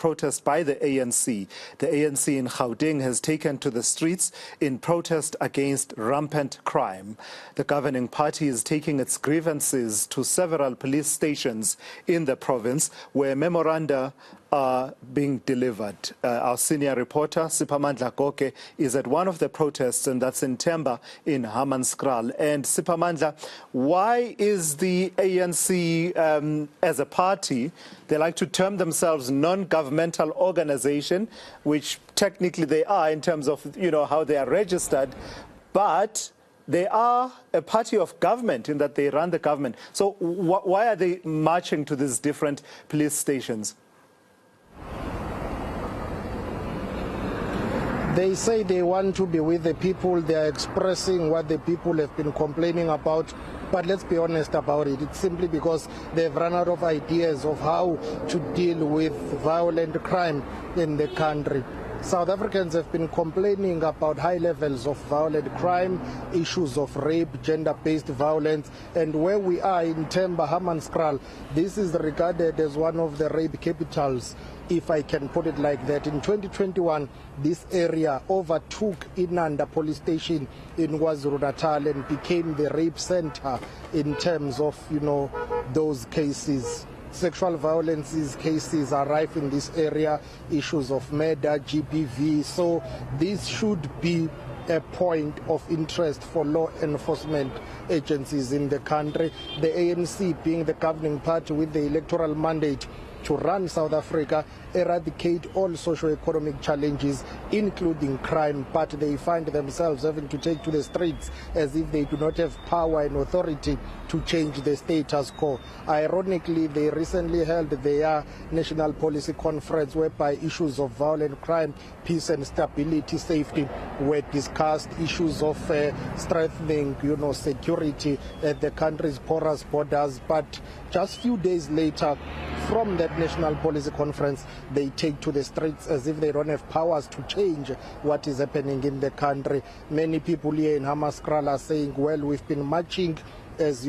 protest by the ANC. The ANC in Gauteng has taken to the streets in protest against rampant crime. The governing party is taking its grievances to several police stations in the province where memoranda are being delivered. Our senior reporter, Siphamandla Goge, is at one of the protests, and that's in Themba in Hammanskraal. And Siphamandla, why is the ANC, as a party, they like to term themselves non-governmental organization, which technically they are in terms of, how they are registered, but they are a party of government in that they run the government. So why are they marching to these different police stations? They say they want to be with the people. They are expressing what the people have been complaining about. But let's be honest about it. It's simply because they've run out of ideas of how to deal with violent crime in the country. South Africans have been complaining about high levels of violent crime, issues of rape, gender-based violence, and where we are in Themba, Hammanskraal, this is regarded as one of the rape capitals, if I can put it like that. In 2021, this area overtook Inanda police station in KwaZulu-Natal and became the rape center in terms of, those cases. Sexual violence cases are rife in this area, issues of murder, GBV. So this should be a point of interest for law enforcement agencies in the country. The ANC being the governing party with the electoral mandate to run South Africa, eradicate all socio-economic challenges, including crime, but they find themselves having to take to the streets as if they do not have power and authority to change the status quo. Ironically, they recently held their national policy conference whereby issues of violent crime, peace and stability, safety were discussed, issues of strengthening, security at the country's porous borders. But just few days later, from that national policy conference, they take to the streets as if they don't have powers to change what is happening in the country. Many people here in Hammanskraal are saying, well, we've been marching as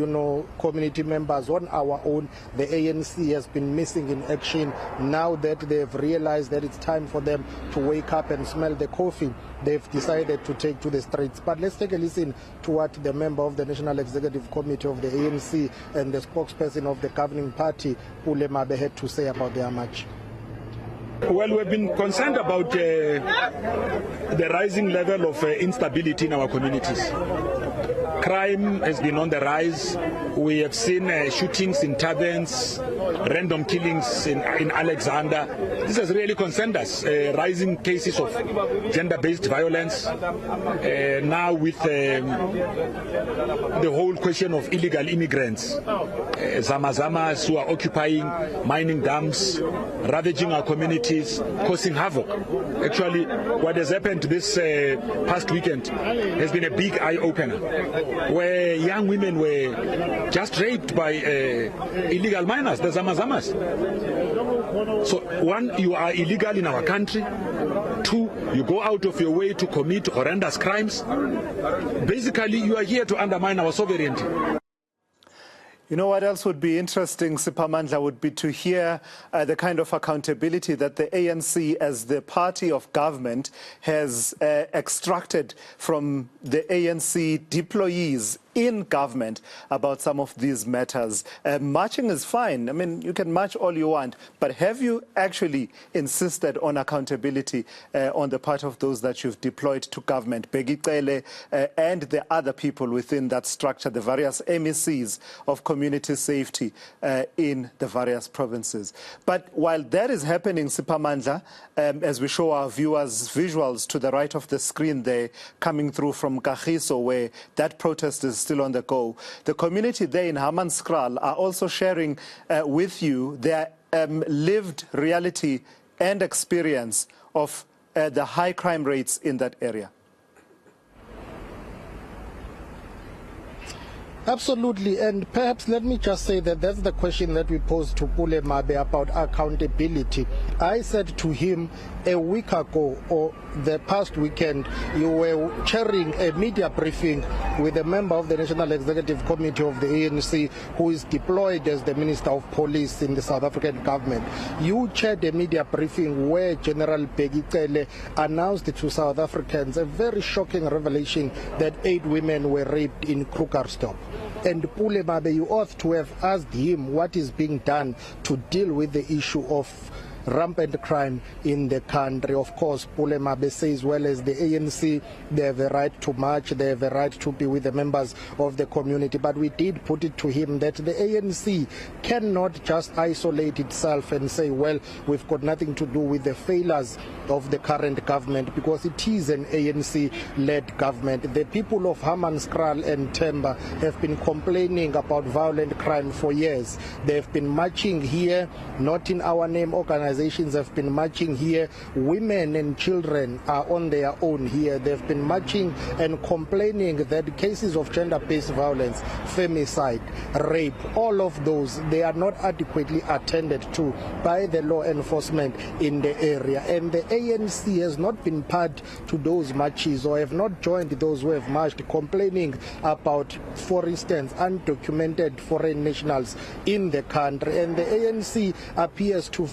community members on our own. The ANC has been missing in action. Now that they've realized that it's time for them to wake up and smell the coffee, they've decided to take to the streets. But let's take a listen to what the member of the National Executive Committee of the ANC and the spokesperson of the governing party, Pule Mabe, had to say about their march. Well, we've been concerned about the rising level of instability in our communities. Crime has been on the rise. We have seen shootings in taverns, random killings in Alexander. This has really concerned us. Rising cases of gender-based violence. Now with the whole question of illegal immigrants, Zamazamas who are occupying mining dams, ravaging our communities, causing havoc. Actually, what has happened this past weekend has been a big eye-opener, where young women were just raped by illegal miners, the Zamazamas. So, one, you are illegal in our country. Two, you go out of your way to commit horrendous crimes. Basically, you are here to undermine our sovereignty. You know what else would be interesting, Siphamandla, would be to hear the kind of accountability that the ANC as the party of government has extracted from the ANC deployees in government about some of these matters. Marching is fine. I mean, you can march all you want, but have you actually insisted on accountability on the part of those that you've deployed to government, Begicele and the other people within that structure, the various MECs of community safety in the various provinces? But while that is happening, Siphamandla, as we show our viewers visuals to the right of the screen there, coming through from Kagiso, where that protest is still on the go, the community there in Hammanskraal are also sharing with you their lived reality and experience of the high crime rates in that area. Absolutely, and perhaps let me just say that that's the question that we posed to Pule Mabe about accountability. I said to him a week ago, or the past weekend, you were chairing a media briefing with a member of the National Executive Committee of the ANC who is deployed as the Minister of Police in the South African government. You chaired a media briefing where General Begitele announced to South Africans a very shocking revelation that 8 women were raped in Krugersdorp. And Pule Mabe, you ought to have asked him what is being done to deal with the issue of rampant crime in the country. Of course, Pule Mabe says, well, as the ANC, they have a right to march, they have a right to be with the members of the community. But we did put it to him that the ANC cannot just isolate itself and say, well, we've got nothing to do with the failures of the current government, because it is an ANC-led government. The people of Hammanskraal and Themba have been complaining about violent crime for years. They have been marching here, not in our name organizations have been marching here. Women and children are on their own here. They've been marching and complaining that cases of gender-based violence, femicide, rape, all of those, they are not adequately attended to by the law enforcement in the area. And the ANC has not been part to those marches, or have not joined those who have marched complaining about, for instance, undocumented foreign nationals in the country. And the ANC appears to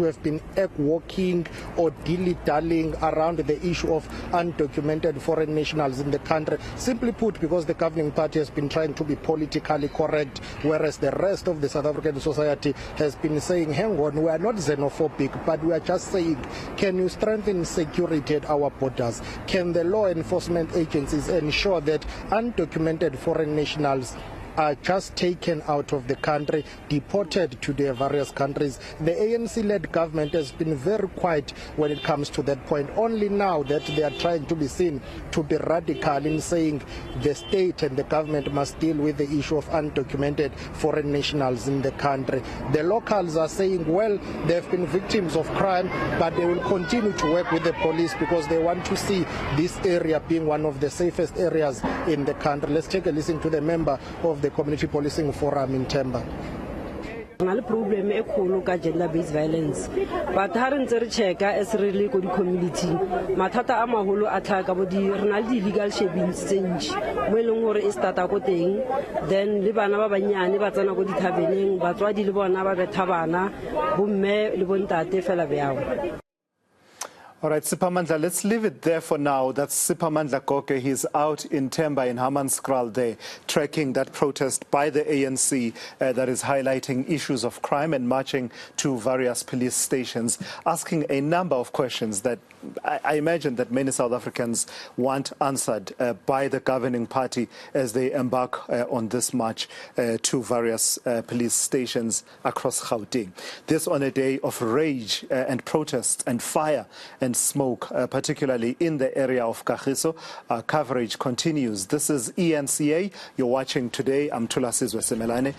have been egg-walking or dilly-dallying around the issue of undocumented foreign nationals in the country. Simply put, because the governing party has been trying to be politically correct, whereas the rest of the South African society has been saying, hang on, we are not xenophobic, but we are just saying, can you strengthen security at our borders? Can the law enforcement agencies ensure that undocumented foreign nationals are just taken out of the country, deported to their various countries? The ANC-led government has been very quiet when it comes to that point. Only now that they are trying to be seen to be radical in saying the state and the government must deal with the issue of undocumented foreign nationals in the country. The locals are saying, well, they have been victims of crime, but they will continue to work with the police because they want to see this area being one of the safest areas in the country. Let's take a listen to the member of the Community Policing Forum in Themba. Problem e kholo ka gender-based violence, but ha re ntse re checka as really go di community mathata a maholo a tlhaka bo di rena le legal shapings tse ntši mo eleng gore e starta go teng, then le bana ba banyane ba tsena go di thabeleng, batswadi le bona ba betha bana, bomme le bontate fela beago. All right, Siphamandla, let's leave it there for now. That's Siphamandla Goge. He's out in Themba in Hammanskraal there, tracking that protest by the ANC that is highlighting issues of crime and marching to various police stations, asking a number of questions that I imagine that many South Africans want answered by the governing party as they embark on this march to various police stations across Gauteng. This on a day of rage and protests and fire and smoke, particularly in the area of Kagiso. Our coverage continues. This is eNCA. You're watching today. I'm Thulasizwe Semelane.